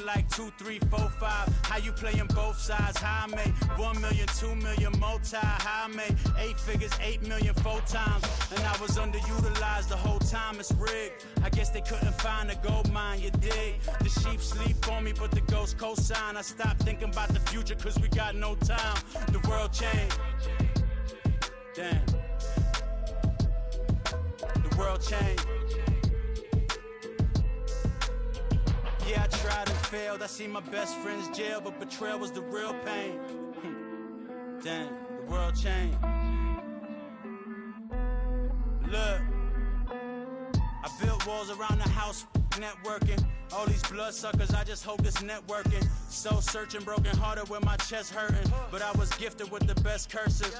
like 2, 3, 4, 5. How you playing both sides? How I made 1 million, 2 million, multi. How I made 8 figures, 8 million 4 times. And I was underutilized the whole time. It's rigged. I guess they couldn't find a gold mine, you dig? The sheep sleep on me, but the ghost cosign. I stopped thinking about the future cause we got no time. The world changed. Damn. The world changed. Yeah, I tried and failed. I see my best friends jail, but betrayal was the real pain. Damn, the world changed. Look, I built walls around the house, networking. All these bloodsuckers, I just hope this networking. Soul searching, broken hearted with my chest hurting. But I was gifted with the best curses.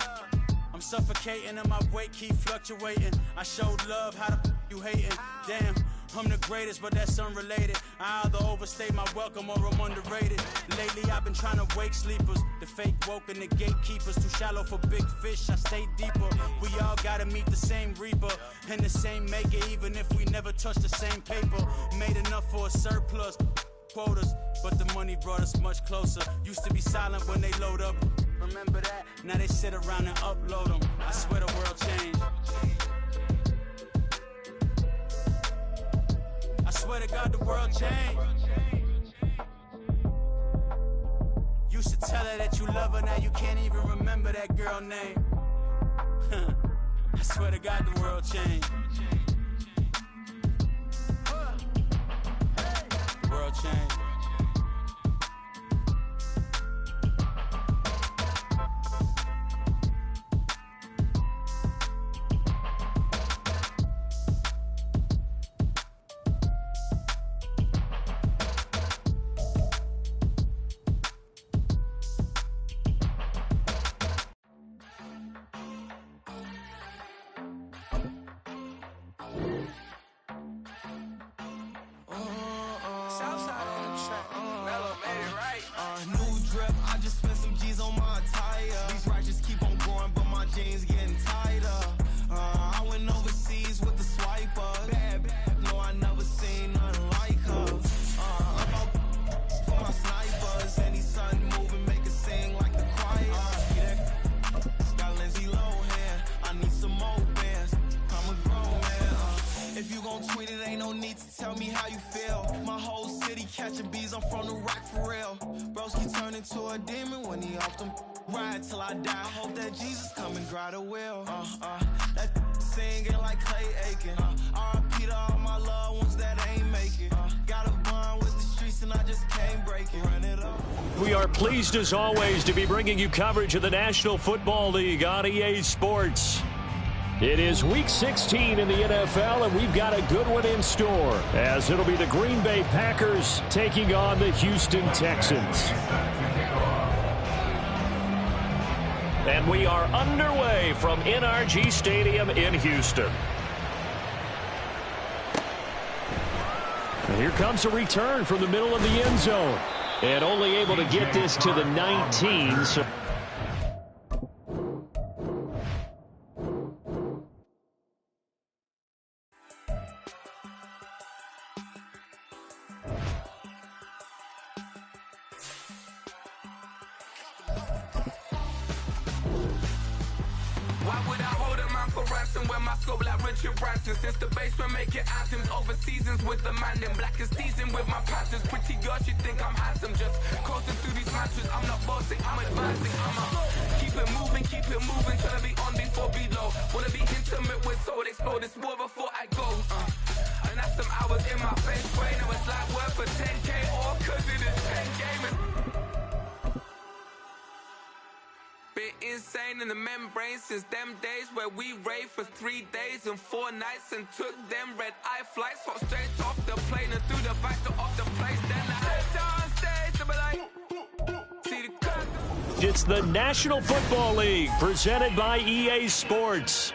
I'm suffocating and my weight keep fluctuating. I showed love, how the you hating? Damn, I'm the greatest, but that's unrelated. I either overstay my welcome or I'm underrated. Lately I've been trying to wake sleepers. The fake woke and the gatekeepers. Too shallow for big fish, I stay deeper. We all gotta meet the same reaper and the same maker, even if we never touch the same paper. Made enough for a surplus quotas, but the money brought us much closer. Used to be silent when they load up. Remember that? Now they sit around and upload them. I swear the world changed. I swear to God the world changed. Used to tell her that you love her, now you can't even remember that girl name. I swear to God the world changed. The world changed. We are pleased as always to be bringing you coverage of the National Football League on EA Sports. It is Week 16 in the NFL, and we've got a good one in store, as it'll be the Green Bay Packers taking on the Houston Texans. And we are underway from NRG Stadium in Houston. And here comes a return from the middle of the end zone. And only able to get this to the 19. So why would I hold a man for ransom when my scope like Richard Branson? Since the basement making anthems over seasons with the man in black is teasing with my Panthers. Pretty girl, she think I'm handsome. Just coasting through these matches. I'm not bossing, I'm advancing. I'ma keep it moving, trying to be on before below. Wanna be intimate with soul, explore this war before I go. And that's some hours in my face brain. Now it's like work for 10K or cause it is 10 gaming. Been insane in the membrane since them days where we raved for 3 days and 4 nights and took them red eye flights, hot straight off the plane and through the back door of the place. Then I head on stage to be like, see the cut. It's the National Football League presented by EA Sports.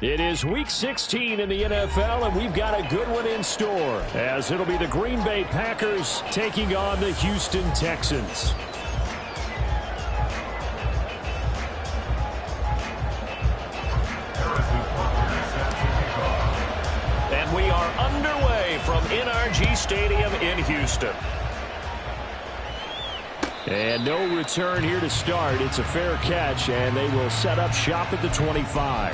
It is Week 16 in the NFL, and we've got a good one in store, as it'll be the Green Bay Packers taking on the Houston Texans. And we are underway from NRG Stadium in Houston. And no return here to start. It's a fair catch, and they will set up shop at the 25.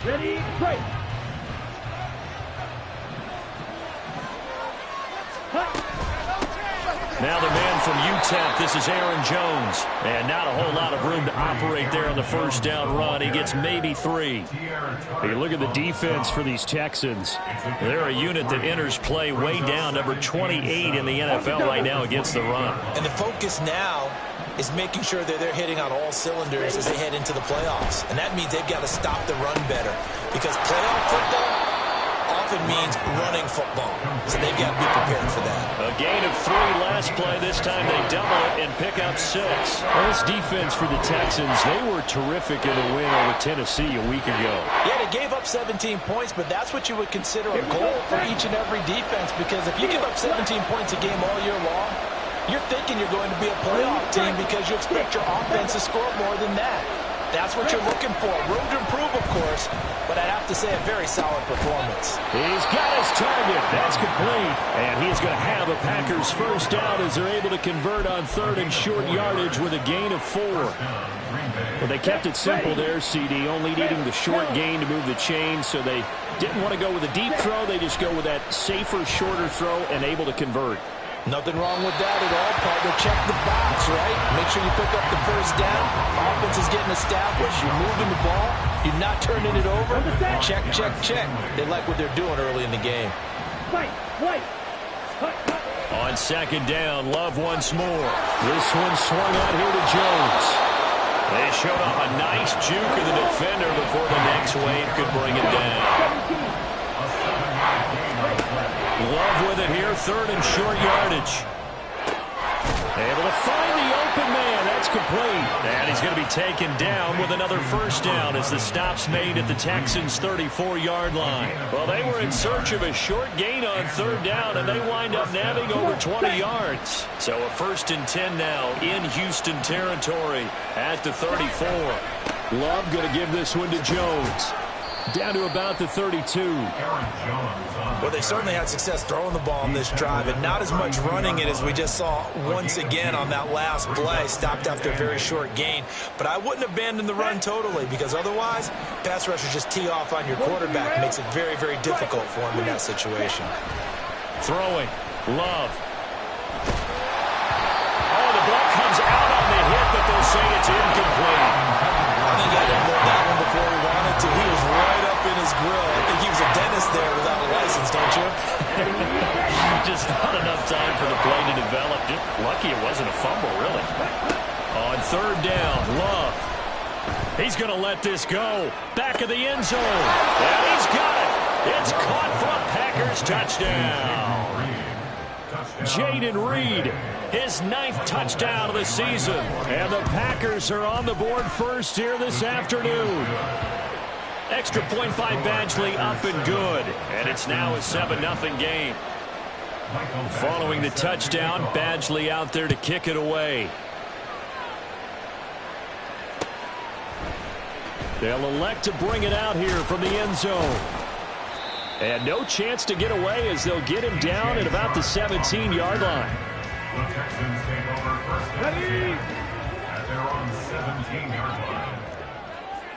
Ready, break. Now the man from UTEP, this is Aaron Jones. And not a whole lot of room to operate there on the first down run. He gets maybe 3. You look at the defense for these Texans. They're a unit that enters play way down, number 28 in the NFL right now against the run. And the focus now is making sure that they're hitting on all cylinders as they head into the playoffs. And that means they've got to stop the run better, because playoff football often means running football. So they've got to be prepared for that. A gain of 3 last play. This time they double it and pick up 6. Well, this defense for the Texans, they were terrific in the win over Tennessee a week ago. Yeah, they gave up 17 points, but that's what you would consider a goal for each and every defense, because if you give up 17 points a game all year long, you're thinking you're going to be a playoff team because you expect your offense to score more than that. That's what you're looking for. Room to improve, of course, but I'd have to say a very solid performance. He's got his target. That's complete. And he's going to have a Packers first down as they're able to convert on 3rd and short yardage with a gain of 4. Well, they kept it simple there, CD, only needing the short gain to move the chain, so they didn't want to go with a deep throw. They just go with that safer, shorter throw and able to convert. Nothing wrong with that at all, partner. Check the box, right? Make sure you pick up the first down. Offense is getting established. You're moving the ball. You're not turning it over. Check, check, check. They like what they're doing early in the game. On 2nd down, Love once more. This one swung out here to Jones. They showed off a nice juke of the defender before the next wave could bring it down. Love with it here, 3rd and short yardage. Able to find the open man. That's complete. And he's going to be taken down with another first down as the stop's made at the Texans' 34-yard line. Well, they were in search of a short gain on 3rd down, and they wind up nabbing over 20 yards. So a 1st and 10 now in Houston territory at the 34. Love going to give this one to Jones. Down to about the 32. Well, they certainly had success throwing the ball on this drive, and not as much running it as we just saw once again on that last play. Stopped after a very short gain. But I wouldn't abandon the run totally, because otherwise, pass rushers just tee off on your quarterback. Makes it very, very difficult for him in that situation. Throwing. Love. Oh, the ball comes out on the hit, but they'll say it's incomplete. I think I didn't know that one before he wanted to. He was right up in his grill. I think he was a dentist there without a license, don't you? Just not enough time for the play to develop. Just lucky it wasn't a fumble, really. On 3rd down, Love. He's going to let this go. Back of the end zone. And he's got it. It's caught for a Packers touchdown. Jayden Reed, his 9th touchdown of the season. And the Packers are on the board first here this afternoon. Extra point by Badgley up and good. And it's now a 7-0 game. Following the touchdown, Badgley out there to kick it away. They'll elect to bring it out here from the end zone. And no chance to get away as they'll get him down at about the 17-yard line. The Texans take over 1st and 10 at their own 17-yard line.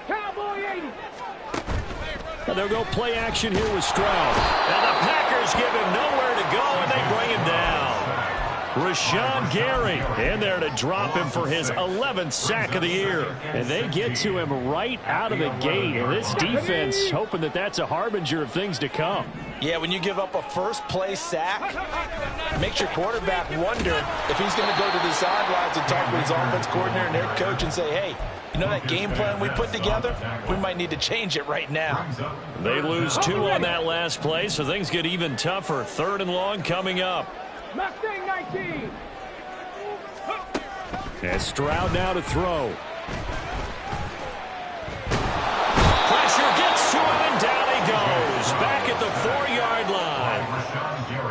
Cowboy 80. And they'll go play action here with Stroud. And the Packers give him nowhere to go, and they bring him down. Rashawn Gary in there to drop him for his 11th sack of the year. And they get to him right out of the gate. And this defense hoping that that's a harbinger of things to come. Yeah, when you give up a first-play sack, it makes your quarterback wonder if he's going to go to the sidelines and talk with his offense coordinator and their coach and say, hey, you know that game plan we put together? We might need to change it right now. They lose 2 on that last play, so things get even tougher. 3rd and long coming up. Mustang 19. And Stroud now to throw. Pressure gets to him, and down he goes. Back at the 4-yard line.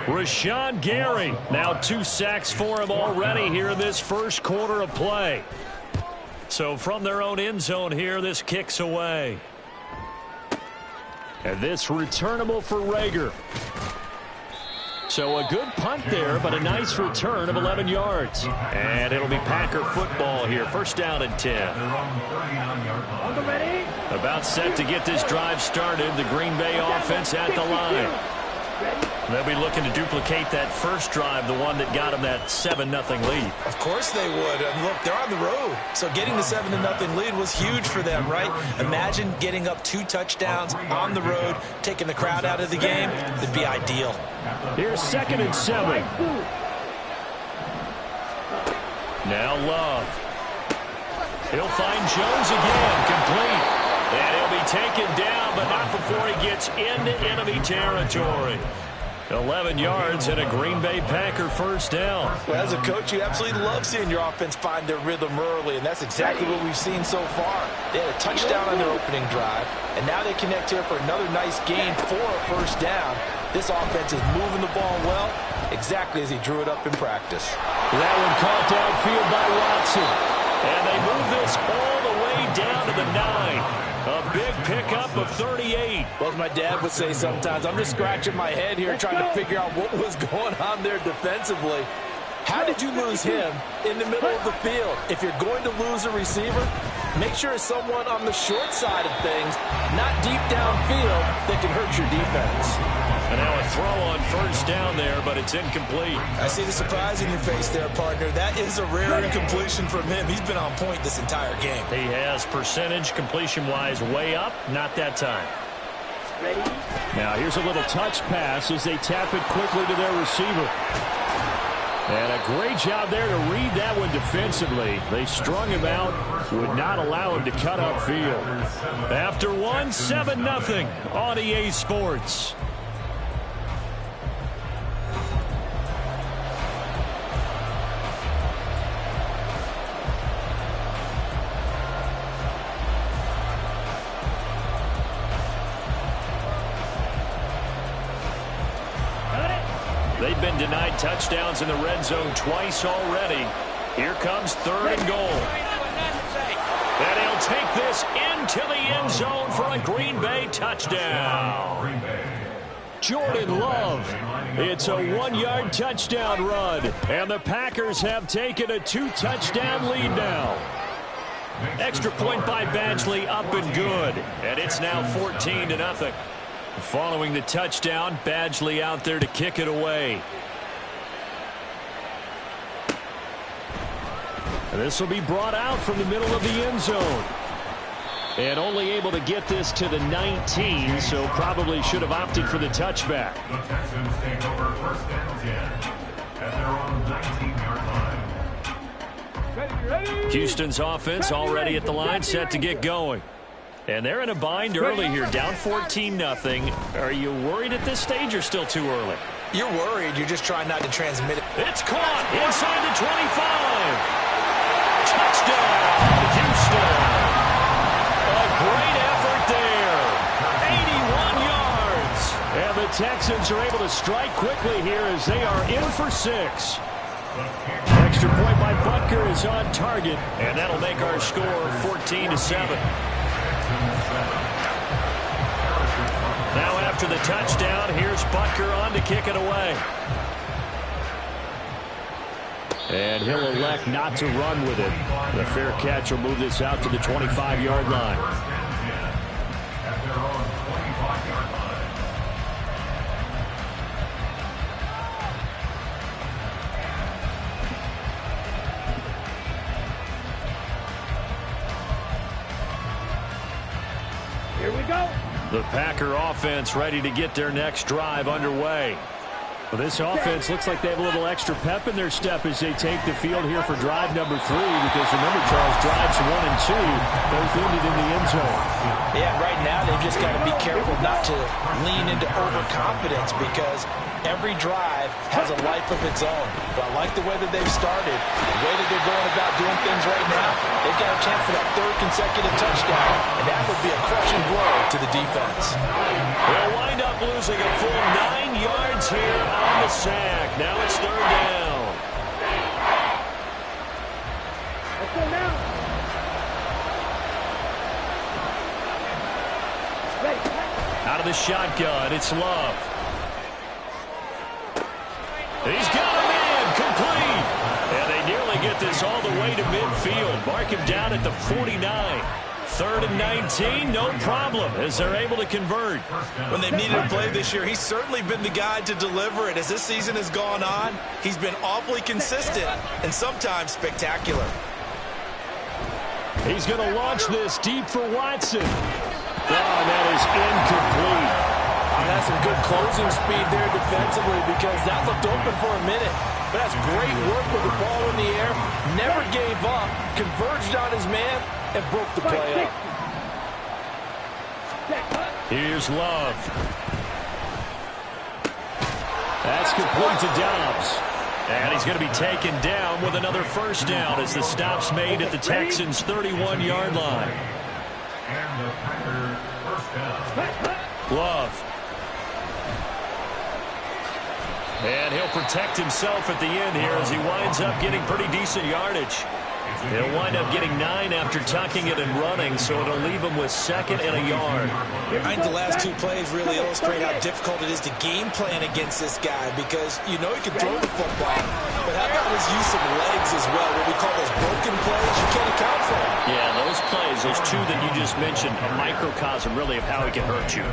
Rashawn Gary, now 2 sacks for him already here in this first quarter of play. So from their own end zone here, this kicks away. And this returnable for Reagor. So a good punt there, but a nice return of 11 yards. And it'll be Packer football here. First down and 10. About set to get this drive started. The Green Bay offense at the line. They'll be looking to duplicate that first drive, the one that got them that 7-0 lead. Of course they would. Look, they're on the road. So getting the 7-0 lead was huge for them, right? Imagine getting up 2 touchdowns on the road, taking the crowd out of the game. It'd be ideal. Here's 2nd and 7. Now Love. He'll find Jones again, complete. And he'll be taken down, but not before he gets into enemy territory. 11 yards and a Green Bay Packer first down. Well, as a coach, you absolutely love seeing your offense find their rhythm early, and that's exactly what we've seen so far. They had a touchdown on their opening drive, and now they connect here for another nice gain for a first down. This offense is moving the ball well, exactly as he drew it up in practice. That one caught downfield by Watson. And they move this all the way down to the 9. A big pickup of 38. Well, as my dad would say sometimes, I'm just scratching my head here trying to figure out what was going on there defensively. How did you lose him in the middle of the field? If you're going to lose a receiver, make sure it's someone on the short side of things, not deep downfield, that can hurt your defense. And now a throw on first down there, but it's incomplete. I see the surprise in your face there, partner. That is a rare incompletion from him. He's been on point this entire game. He has percentage completion-wise way up, not that time. Ready? Now here's a little touch pass as they tap it quickly to their receiver. And a great job there to read that one defensively. They strung him out, would not allow him to cut upfield. After one, 7-0 on EA Sports. They've been denied touchdowns in the red zone twice already. Here comes 3rd and goal. And he'll take this into the end zone for a Green Bay touchdown. Jordan Love. It's a 1-yard touchdown run. And the Packers have taken a 2-touchdown lead now. Extra point by Badgley up and good. And it's now 14-0. Following the touchdown, Badgley out there to kick it away. And this will be brought out from the middle of the end zone. And only able to get this to the 19, so probably should have opted for the touchback. The Texans take over 1st and 10 at their own 19-yard line. Houston's offense already at the line, set to get going. And they're in a bind early here, down 14-0. Are you worried at this stage or still too early? You're worried. You're just trying not to transmit it. It's caught inside the 25. Touchdown, Houston. A great effort there. 81 yards. And the Texans are able to strike quickly here as they are in for 6. Extra point by Butker is on target, and that'll make our score 14-7. Now after the touchdown, here's Butker on to kick it away. And he'll elect not to run with it. The fair catch will move this out to the 25-yard line. Here we go. The Packer offense ready to get their next drive underway. Well, this offense looks like they have a little extra pep in their step as they take the field here for drive number 3, because remember, Charles, drives 1 and 2 both ended in the end zone. Yeah, right now they've just got to be careful not to lean into overconfidence, because every drive drive has a life of its own. But I like the way that they've started, the way that they're going about doing things right now. They've got a chance for that third consecutive touchdown, and that would be a crushing blow to the defense. They'll wind up losing a full 9 yards here on the sack. Now it's third down. Let's go now. Ready. Out of the shotgun, it's Love. He's got a man, complete. And they nearly get this all the way to midfield. Mark him down at the 49. 3rd and 19, no problem, as they're able to convert. When they've needed a play this year, he's certainly been the guy to deliver it. As this season has gone on, he's been awfully consistent and sometimes spectacular. He's going to launch this deep for Watson. Oh, and that is incomplete. That's some good closing speed there defensively because that looked open for a minute. But that's great work with the ball in the air. Never gave up, converged on his man, and broke the play up. Here's Love. That's complete to Dobbs. And he's going to be taken down with another first down as the stop's made at the Texans' 31-yard line. And the Packers first down. Love. And he'll protect himself at the end here as he winds up getting pretty decent yardage. He'll wind up getting 9 after tucking it and running, so it'll leave him with 2nd and a yard. I think the last 2 plays really illustrate how difficult it is to game plan against this guy because you know he can throw the football, but how about his use of legs as well, what we call those broken plays? You can't account for them. Yeah, those plays, those 2 that you just mentioned, a microcosm really of how he can hurt you.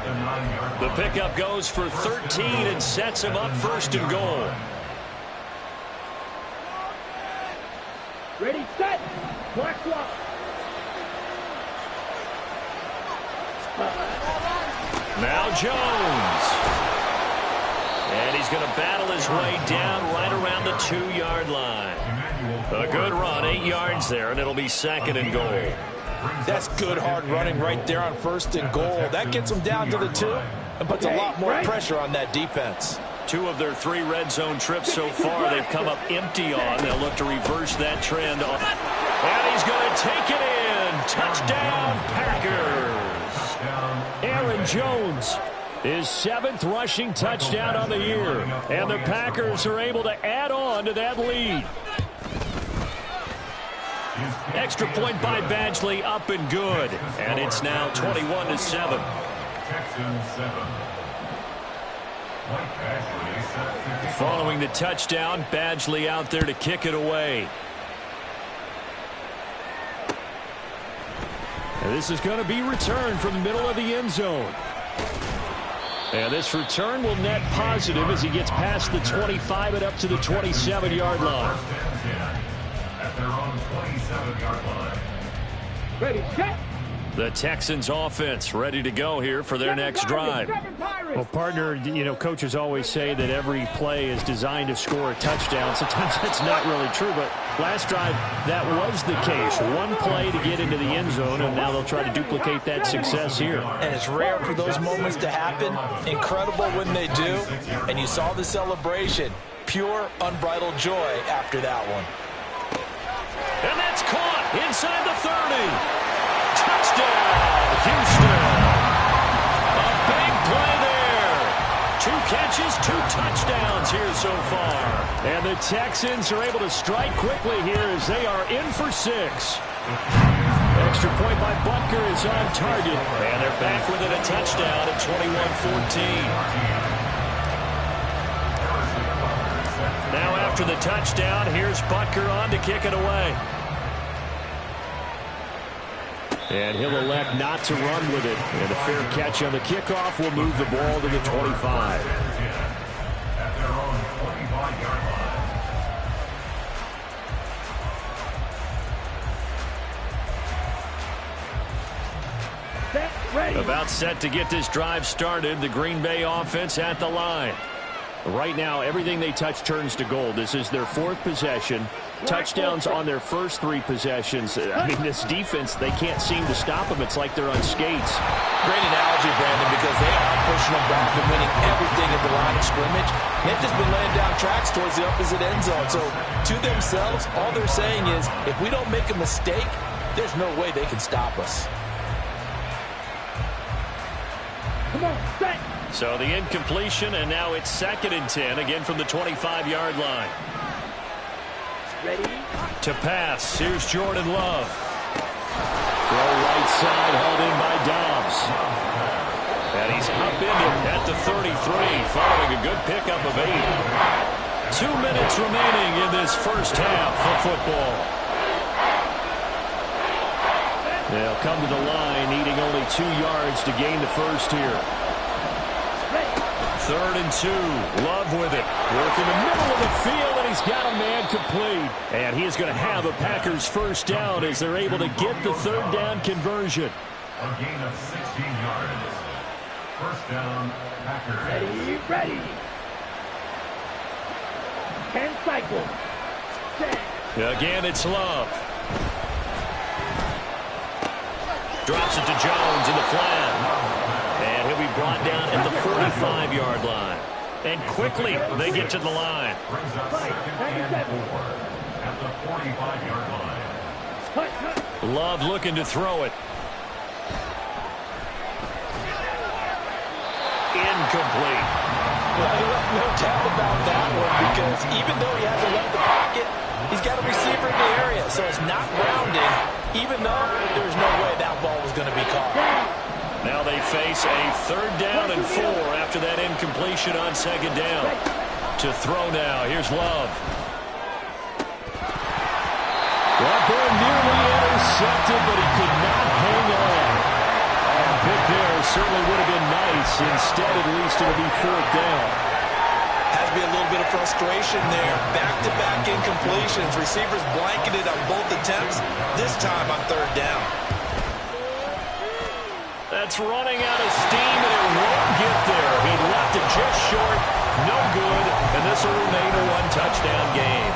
The pickup goes for 13 and sets him up 1st and goal. Ready, set. Black block. Now Jones. And he's going to battle his way down right around the 2-yard line. A good run, 8 yards there, and it'll be 2nd and goal. That's good hard running right there on 1st and goal. That gets them down to the 2 and puts a lot more pressure on that defense. 2 of their 3 red zone trips so far they've come up empty on. They'll look to reverse that trend. And he's going to take it in. Touchdown, Packers. Aaron Jones, his 7th rushing touchdown on the year. And the Packers are able to add on to that lead. Extra point by Badgley, up and good. And it's now 21-7. Texans 7. Following the touchdown, Badgley out there to kick it away. And this is going to be returned from the middle of the end zone. And this return will net positive as he gets past the 25 and up to the 27-yard line. At their own 27-yard line. Ready, set. The Texans offense ready to go here for their next drive. Well, partner, you know, coaches always say that every play is designed to score a touchdown. Sometimes that's not really true, but last drive, that was the case. 1 play to get into the end zone, and now they'll try to duplicate that success here. And it's rare for those moments to happen. Incredible when they do. And you saw the celebration. Pure, unbridled joy after that one. And that's caught inside the 30. Touchdown, Houston. A big play there. 2 catches, 2 touchdowns here so far. And the Texans are able to strike quickly here as they are in for 6. Extra point by Butker is on target. And they're back within a touchdown at 21-14. Now after the touchdown, here's Butker on to kick it away. And he'll elect not to run with it. And a fair catch on the kickoff will move the ball to the 25. At their own 25-yard line. Set, ready. About set to get this drive started. The Green Bay offense at the line. Right now, everything they touch turns to gold. This is their 4th possession. Touchdowns on their first 3 possessions. I mean, this defense, they can't seem to stop them. It's like they're on skates. Great analogy, Brandon, because they are pushing them back and winning everything at the line of scrimmage. They've just been laying down tracks towards the opposite end zone. So, to themselves, all they're saying is, if we don't make a mistake, there's no way they can stop us. Come on, set. So the incompletion, and now it's 2nd and 10, again from the 25-yard line. Ready? To pass, here's Jordan Love. Throw right side, held in by Dobbs. And he's upended at the 33, following a good pickup of 8. 2 minutes remaining in this first half of football. They'll come to the line, needing only 2 yards to gain the first here. 3rd and 2. Love with it. Work in the middle of the field, and he's got a man complete. And he is going to have a Packers first down as they're able to get the 3rd down conversion. A gain of 16 yards. First down, Packers. Ready. 10 cycles. 10. Again, it's Love. Drops it to Jones in the flat. And he'll be brought down at the 45-yard line. And quickly, they get to the line. Brings up 2nd and 4 at the 45-yard line. Love looking to throw it. Incomplete. Well, no doubt about that one, because even though he hasn't left the pocket, he's got a receiver in the area, so it's not grounded, even though there's no way that ball was going to be caught. Now they face a 3rd down and 4 after that incompletion on 2nd down. To throw now, here's Love. That ball nearly intercepted, but he could not hang on. A pick there certainly would have been nice. Instead, at least it'll be 4th down. Has to be a little bit of frustration there. Back-to-back incompletions. Receivers blanketed on both attempts, this time on 3rd down. That's running out of steam, and it won't get there. He left it just short. No good, and this will remain a 1-touchdown game.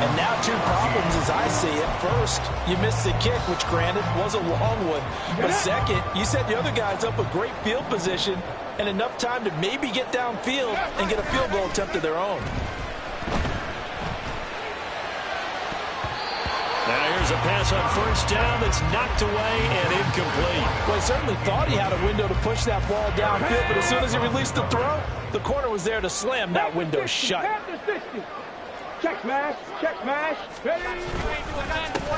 And now 2 problems as I see it. First, you missed the kick, which granted was a long one. But second, you set the other guys up with great field position and enough time to maybe get downfield and get a field goal attempt of their own. Now here's a pass on 1st down that's knocked away and incomplete. Well, he certainly thought he had a window to push that ball downfield, but as soon as he released the throw, the corner was there to slam that window shut. Check smash.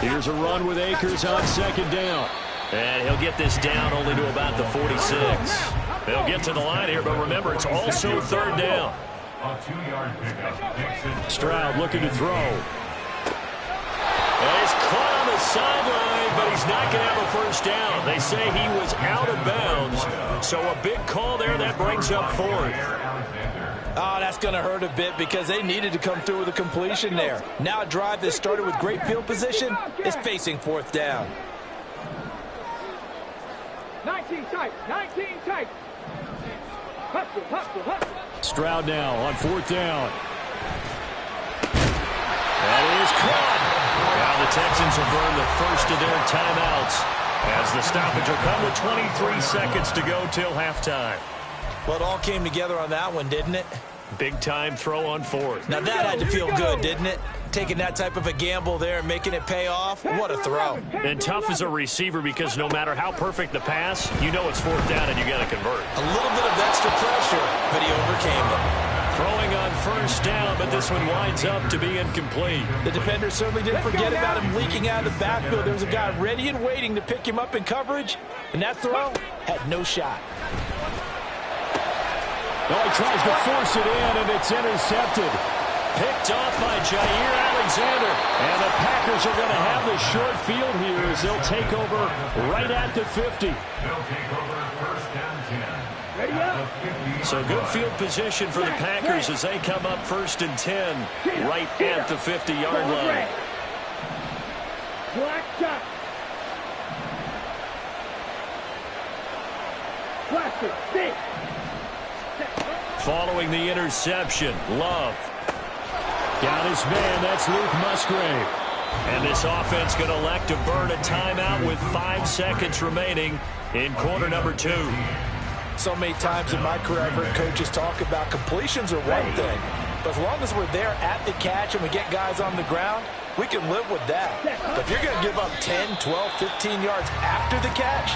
Here's a run with Akers on 2nd down. And he'll get this down only to about the 46. They'll get to the line here, but remember, it's also 3rd down. A 2-yard pickup. Stroud looking to throw. And he's caught on the sideline, but he's not going to have a first down. They say he was out of bounds. So a big call there that brings up 4th. Oh, that's going to hurt a bit because they needed to come through with a completion there. Now a drive that started with great field position is facing 4th down. 19 tight. Hustle. Stroud now on 4th down. That is caught. Now the Texans will burn the first of their timeouts as the stoppage will come with 23 seconds to go till halftime. Well, it all came together on that one, didn't it? Big time throw on 4th. Now that had to feel good, didn't it? Taking that type of a gamble there and making it pay off. What a throw. And tough as a receiver because no matter how perfect the pass, you know it's 4th down and you got to convert. A little bit of extra pressure, but he overcame it. Throwing on 1st down, but this one winds up to be incomplete. The defender certainly didn't forget about him leaking out of the backfield. There was a guy ready and waiting to pick him up in coverage, and that throw had no shot. Well, he tries to force it in, and it's intercepted. Picked off by Jair Alexander. And the Packers are going to have the short field here as they'll take over right at the 50. They'll take over 1st and 10. Ready up. So good field position for the Packers as they come up 1st and 10 right at the 50-yard line. Black shot. Classic. Following the interception, Love. Got his man, that's Luke Musgrave. And this offense going to elect to burn a timeout with 5 seconds remaining in quarter number 2. So many times in my career I've heard coaches talk about completions are one thing, but as long as we're there at the catch and we get guys on the ground, we can live with that. But if you're going to give up 10, 12, 15 yards after the catch,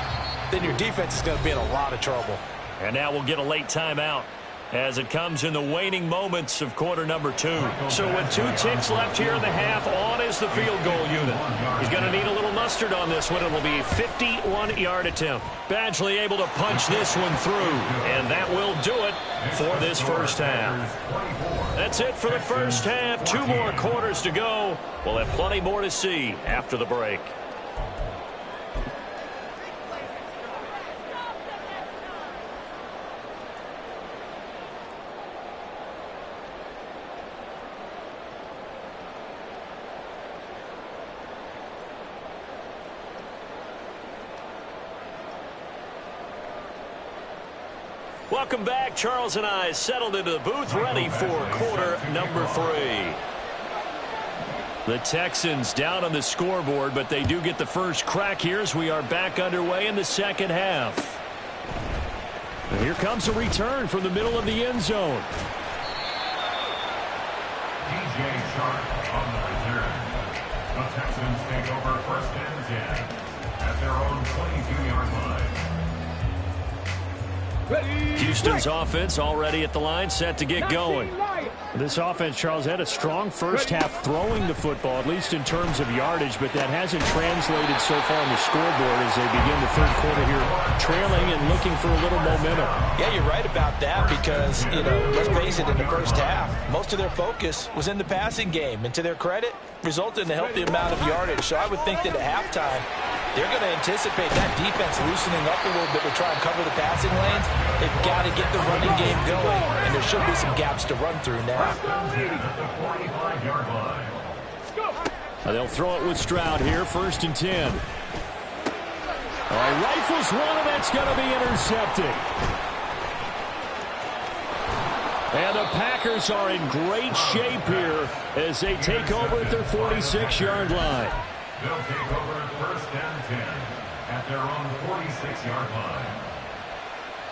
then your defense is going to be in a lot of trouble. And now we'll get a late timeout as it comes in the waning moments of quarter number 2. So with 2 ticks left here in the half, on is the field goal unit. He's going to need a little mustard on this one. It'll be a 51-yard attempt. Badgley able to punch this one through, and that will do it for this first half. That's it for the first half. 2 more quarters to go. We'll have plenty more to see after the break. Welcome back. Charles and I settled into the booth, ready for quarter number 3. The Texans down on the scoreboard, but they do get the first crack here as we are back underway in the second half. And here comes a return from the middle of the end zone. DJ Chark on the return. The Texans take over first and 10 at their own 22-yard line. Houston's offense already at the line, set to get going. This offense, Charles, had a strong first half throwing the football, at least in terms of yardage, but that hasn't translated so far on the scoreboard as they begin the third quarter here, trailing and looking for a little momentum. Yeah, you're right about that because, let's face it, in the first half, most of their focus was in the passing game, and to their credit, resulted in a healthy amount of yardage. So I would think that at halftime, they're going to anticipate that defense loosening up a little bit to try and cover the passing lanes. They've got to get the running game going, and there should be some gaps to run through now. They'll throw it with Stroud here, first and 10. All right, rifles one, and that's going to be intercepted. And the Packers are in great shape here as they take over at their 46-yard line. They'll take over at first and 10 at their own 46-yard line.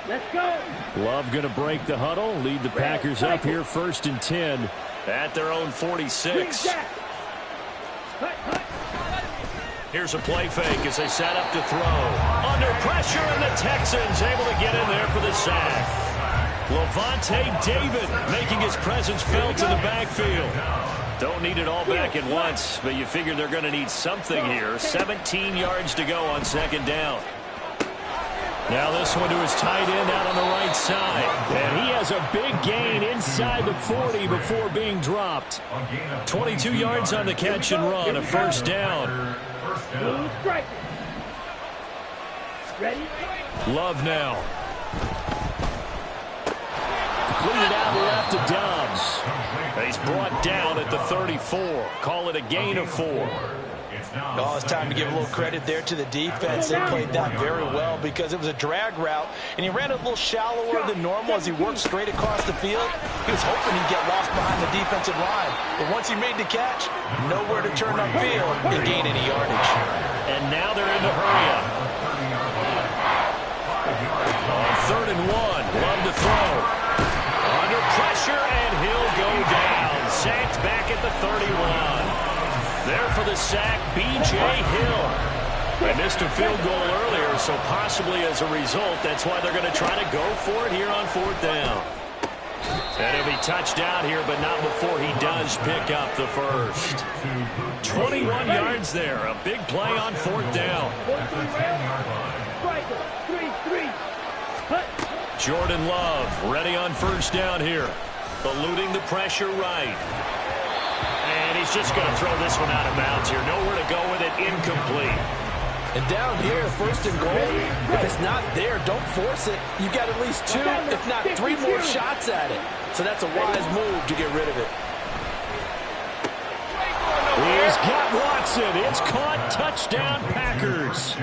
Let's go. Love going to break the huddle, lead the Packers up here first and 10 at their own 46. Here's a play fake as they set up to throw. Under pressure, and the Texans able to get in there for the sack. Lavonte David making his presence felt in the backfield. Don't need it all back at once, but you figure they're going to need something here. 17 yards to go on second down. Now this one to his tight end out on the right side. And he has a big gain inside the 40 before being dropped. 22 yards on the catch and run, a first down. Love now. Completed out left to Dobbs. He's brought down at the 34. Call it a gain of 4. Oh, it's time to give a little credit there to the defense. They played that very well because it was a drag route, and he ran a little shallower than normal as he worked straight across the field. He was hoping he'd get lost behind the defensive line, but once he made the catch, nowhere to turn upfield and gain any yardage. And now they're in the hurry up. On third and 1, Love to throw. Under pressure, and he'll go down. Sacked back at the 31. There for the sack, B.J. Hill. They missed a field goal earlier, so possibly as a result, that's why they're going to try to go for it here on fourth down. And he'll be touched out here, but not before he does pick up the first. 21 yards there, a big play on fourth down. Jordan Love ready on first down here. Eluding the pressure right. And he's just going to throw this one out of bounds here. Nowhere to go with it, incomplete. And down here, first and goal, if it's not there, don't force it. You've got at least 2, if not 3 more shots at it. So that's a wise move to get rid of it. He's got Watson. It's caught. Touchdown, Packers.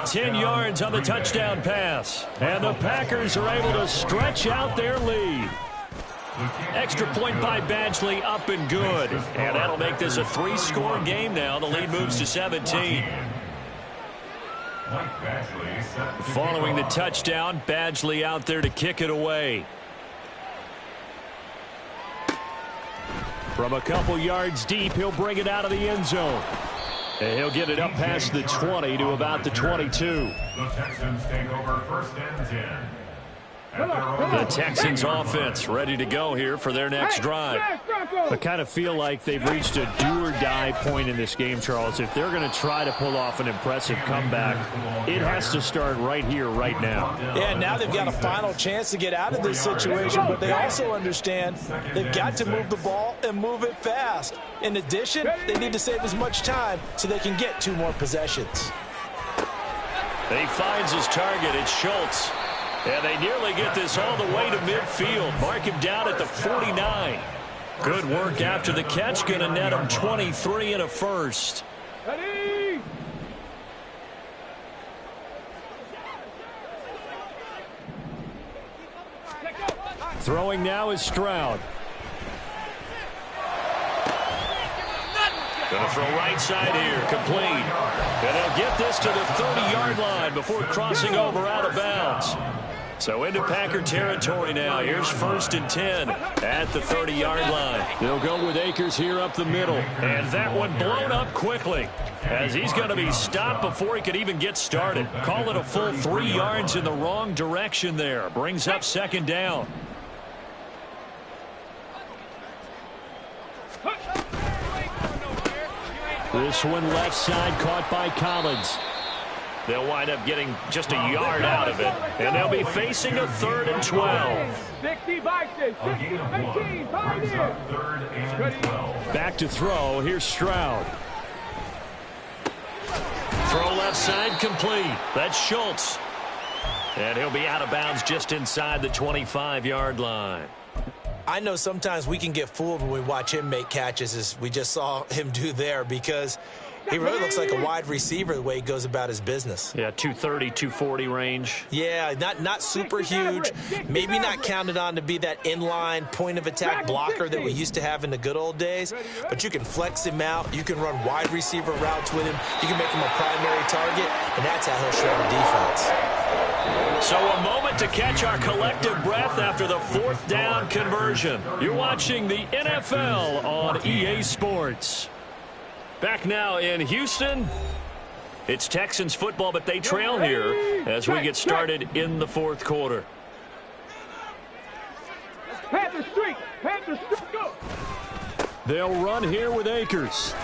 10 yards on the touchdown pass. And the Packers are able to stretch out their lead. Extra point by Badgley, up and good. And that'll make this a 3-score game now. The lead moves to 17. Following the touchdown, Badgley out there to kick it away. From a couple yards deep, he'll bring it out of the end zone. And he'll get it up past the 20 to about the 22. The Texans take over 1st and 10. The Texans offense ready to go here for their next drive. I kind of feel like they've reached a do-or-die point in this game, Charles. If they're going to try to pull off an impressive comeback, it has to start right here, right now. Yeah, now they've got a final chance to get out of this situation, but they also understand they've got to move the ball and move it fast. In addition, they need to save as much time so they can get 2 more possessions. He finds his target. It's Schultz. And they nearly get this all the way to midfield. Mark him down at the 49. Good work after the catch. Going to net him 23 and a first. Ready? Throwing now is Stroud. Going to throw right side here. Complete. And they'll get this to the 30-yard line before crossing over out of bounds. So into Packer territory now. Here's 1st and 10 at the 30-yard line. They'll go with Akers here up the middle. And that one blown up quickly as he's going to be stopped before he could even get started. Call it a full 3 yards in the wrong direction there. Brings up 2nd down. This one left side caught by Collins. They'll wind up getting just a yard out of it. And they'll be facing a 3rd and 12. 60 Vikings, 60, 15, Pioneer. 3rd and 12. Back to throw. Here's Stroud. Throw left side complete. That's Schultz. And he'll be out of bounds just inside the 25-yard line. I know sometimes we can get fooled when we watch him make catches, as we just saw him do there, because he really looks like a wide receiver the way he goes about his business. Yeah, 230, 240 range. Yeah, not super huge. Maybe not counted on to be that inline point-of-attack blocker that we used to have in the good old days. But you can flex him out. You can run wide receiver routes with him. You can make him a primary target, and that's how he'll shred the defense. So a moment to catch our collective breath after the 4th down conversion. You're watching the NFL on EA Sports. Back now in Houston. It's Texans football, but they trail here as we get started in the 4th quarter. Panther Street, go. They'll run here with Akers.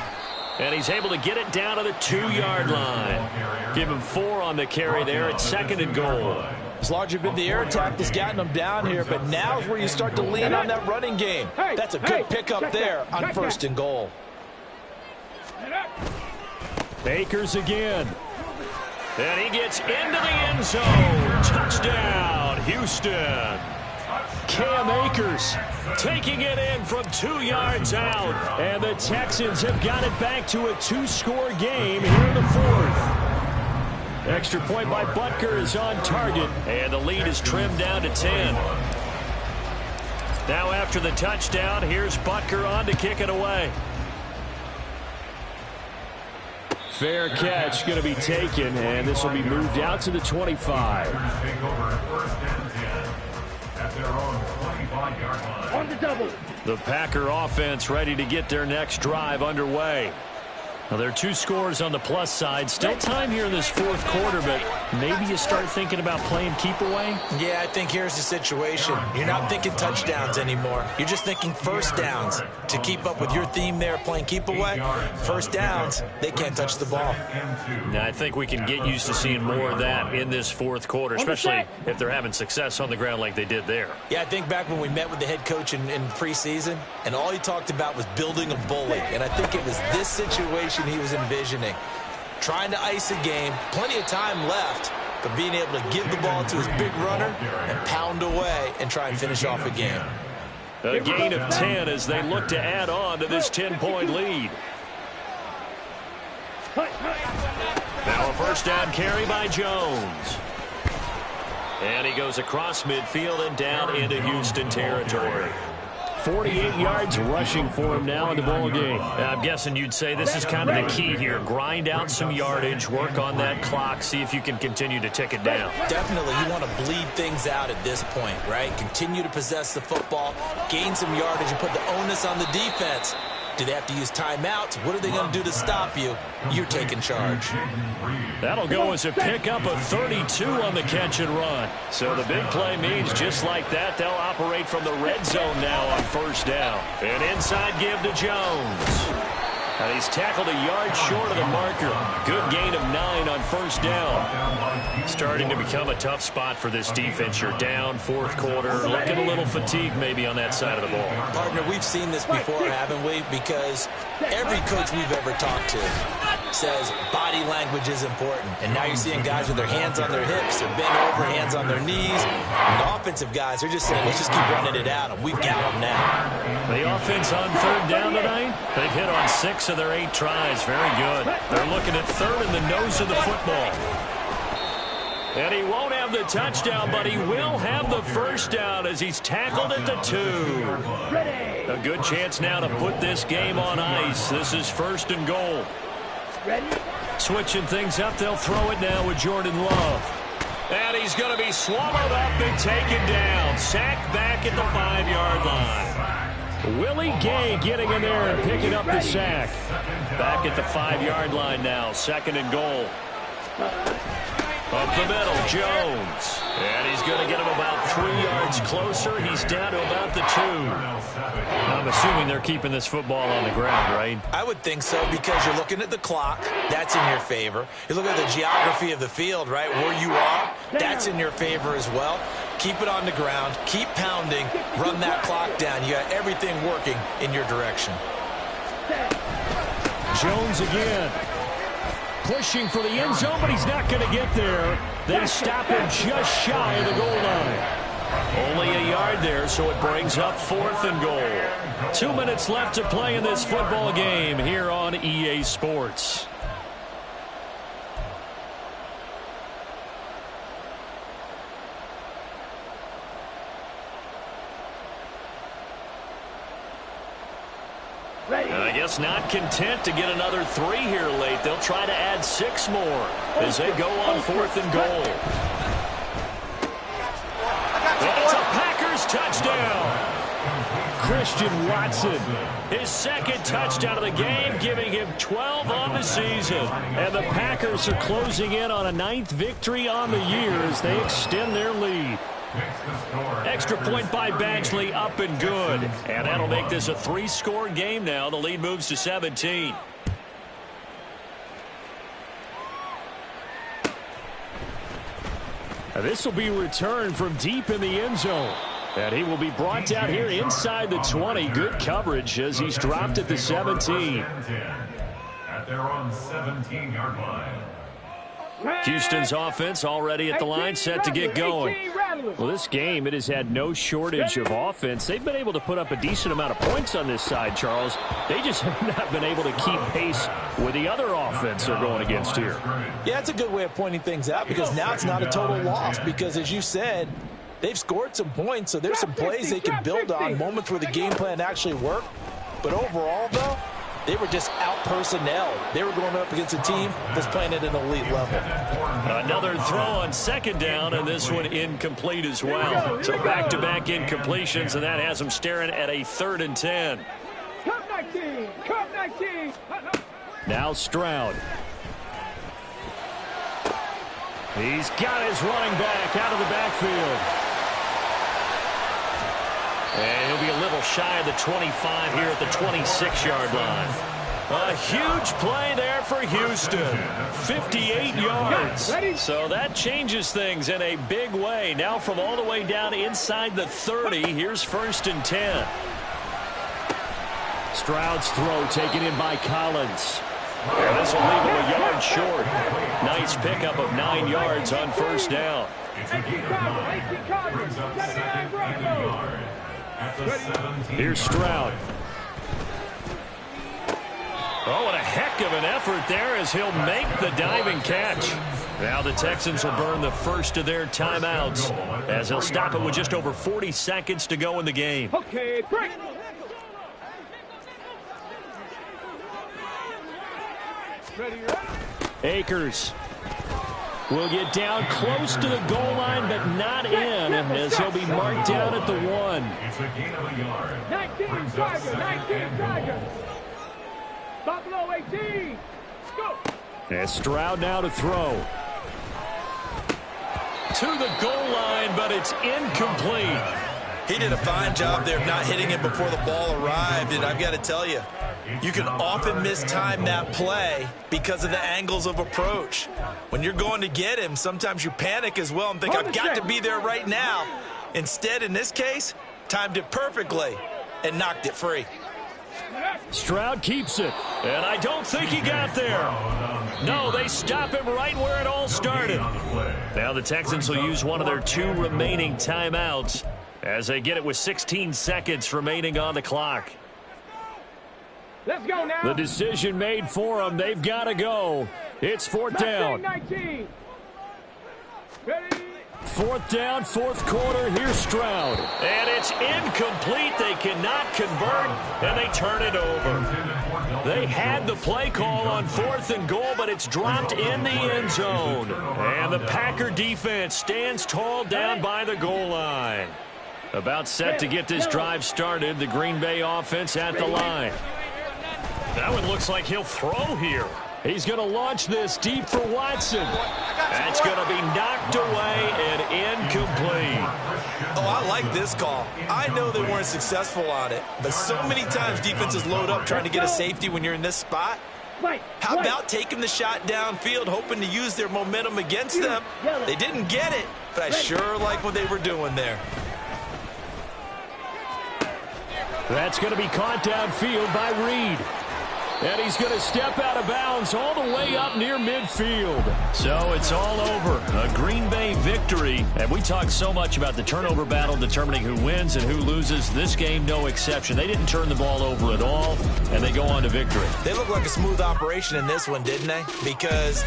And he's able to get it down to the 2-yard line. Give him 4 on the carry there at 2nd and goal. It's largely been the air attack that's gotten them down here, but now's where you start to lean on that running game. That's a good pickup there on 1st and goal. Akers again. And he gets into the end zone. Touchdown, Houston. Cam Akers taking it in from 2 yards out. And the Texans have got it back to a 2-score game here in the 4th. Extra point by Butker is on target. And the lead is trimmed down to 10. Now after the touchdown, here's Butker on to kick it away. Fair catch going to be taken, and this will be moved out to the 25. Take over 1st and 10 at their own 25-yard line. On the double. The Packer offense ready to get their next drive underway. Now, there are 2 scores on the plus side. Still time here in this 4th quarter, but maybe you start thinking about playing keep away? Yeah, I think here's the situation. You're not thinking touchdowns anymore. You're just thinking 1st downs. To keep up with your theme there, playing keep away, 1st downs, they can't touch the ball. Now, I think we can get used to seeing more of that in this 4th quarter, especially if they're having success on the ground like they did there. Yeah, I think back when we met with the head coach in preseason, and all he talked about was building a bully. And I think it was this situation he was envisioning. Trying to ice a game, plenty of time left, but being able to give the ball to his big runner and pound away and try and finish off a game. A gain of 10 as they look to add on to this 10-point lead. Now a first down carry by Jones. And he goes across midfield and down into Houston territory. 48 yards rushing for him now in the ball game. I'm guessing you'd say this is kind of the key here. Grind out some yardage, work on that clock, see if you can continue to tick it down. Definitely, you want to bleed things out at this point, right? Continue to possess the football, gain some yardage, and put the onus on the defense. Do they have to use timeouts? What are they going to do to stop you? You're taking charge. That'll go as a pickup of 32 on the catch and run. So the big play means just like that, they'll operate from the red zone now on first down. An inside give to Jones. And he's tackled a yard short of the marker. Good gain of 9 on first down. Starting to become a tough spot for this defense. You're down fourth quarter. Looking a little fatigued maybe on that side of the ball. Partner, we've seen this before, haven't we? Because every coach we've ever talked to says body language is important. And now you're seeing guys with their hands on their hips, they're bent over, hands on their knees. And the offensive guys, they're just saying, let's just keep running it out, and we've got them now. The offense on third down tonight, they've hit on 6 of their 8 tries. Very good. They're looking at third in the nose of the football. And he won't have the touchdown, but he will have the first down as he's tackled at the 2. A good chance now to put this game on ice. This is first and goal. Switching things up, they'll throw it now with Jordan Love. And he's going to be swallowed up and taken down. Sacked back at the 5-yard line. Willie Gay getting in there and picking up the sack. Back at the 5-yard line now, second and goal. Up the middle, Jones. And he's going to get him about 3 yards closer. He's down to about the 2. I'm assuming they're keeping this football on the ground, right? I would think so, because you're looking at the clock. That's in your favor. You look at the geography of the field, right, where you are. That's in your favor as well. Keep it on the ground. Keep pounding. Run that clock down. You got everything working in your direction. Jones again. Pushing for the end zone, but he's not going to get there. They stop him just shy of the goal line. Only a yard there, so it brings up 4th and goal. 2 minutes left to play in this football game here on EA Sports. I guess not content to get another 3 here late. They'll try to add 6 more as they go on 4th and goal. It's a Packers touchdown. Christian Watson. His second touchdown of the game, giving him 12 on the season. And the Packers are closing in on a 9th victory on the year as they extend their lead. Extra point by Badgley, up and good. And that'll make this a 3-score game now. The lead moves to 17. This will be returned from deep in the end zone. And he will be brought down here inside the 20. Good coverage as he's dropped at the 17. At their own 17-yard line. Houston's offense already at the line, set to get going. Well, this game, it has had no shortage of offense. They've been able to put up a decent amount of points on this side, Charles. They just have not been able to keep pace with the other offense they're going against here. Yeah, that's a good way of pointing things out, because now it's not a total loss, because as you said, they've scored some points, so there's some plays they can build on, moments where the game plan actually worked. But overall, though, they were just out-personnel. They were going up against a team that's playing at an elite level. Another throw on second down, and this one incomplete as well. So back-to-back incompletions, and that has them staring at a 3rd and 10. Come 19! Come 19! Now Stroud. He's got his running back out of the backfield. And he'll be a little shy of the 25 here at the 26-yard line. A huge play there for Houston. 58 yards. So that changes things in a big way. Now from all the way down inside the 30, here's 1st and 10. Stroud's throw taken in by Collins. And this will leave him a yard short. Nice pickup of 9 yards on first down. Here's Stroud. Oh, and a heck of an effort there as he'll make the diving catch. Now the Texans will burn the first of their timeouts as he'll stop it with just over 40 seconds to go in the game. Okay, break. Ready, Akers will get down close to the goal line, but not in, as he'll be marked down at the 1. It's a gain of a yard. 19 Tigers, 19 Tigers. Buffalo 18. Go. And Stroud now to throw. To the goal line, but it's incomplete. He did a fine job there of not hitting it before the ball arrived, and I've got to tell you, you can often mistime that play because of the angles of approach. When you're going to get him, sometimes you panic as well and think, I've got to be there right now. Instead, in this case, timed it perfectly and knocked it free. Stroud keeps it. And I don't think he got there. No, they stop him right where it all started. Now the Texans will use one of their 2 remaining timeouts as they get it with 16 seconds remaining on the clock. Let's go now. The decision made for them. They've got to go. It's 4th down. 19. Ready. 4th down, 4th quarter. Here's Stroud. And it's incomplete. They cannot convert, and they turn it over. They had the play call on 4th and goal, but it's dropped in the end zone. And the Packer defense stands tall down by the goal line. About set to get this drive started. The Green Bay offense at the line. That one looks like he'll throw here. He's going to launch this deep for Watson. That's going to be knocked away and incomplete. Oh, I like this call. I know they weren't successful on it, but so many times defenses load up trying to get a safety when you're in this spot. How about taking the shot downfield, hoping to use their momentum against them? They didn't get it, but I sure like what they were doing there. That's going to be caught downfield by Reed. And he's going to step out of bounds all the way up near midfield. So it's all over. A Green Bay victory. And we talk so much about the turnover battle determining who wins and who loses. This game, no exception. They didn't turn the ball over at all, and they go on to victory. They look like a smooth operation in this one, didn't they? Because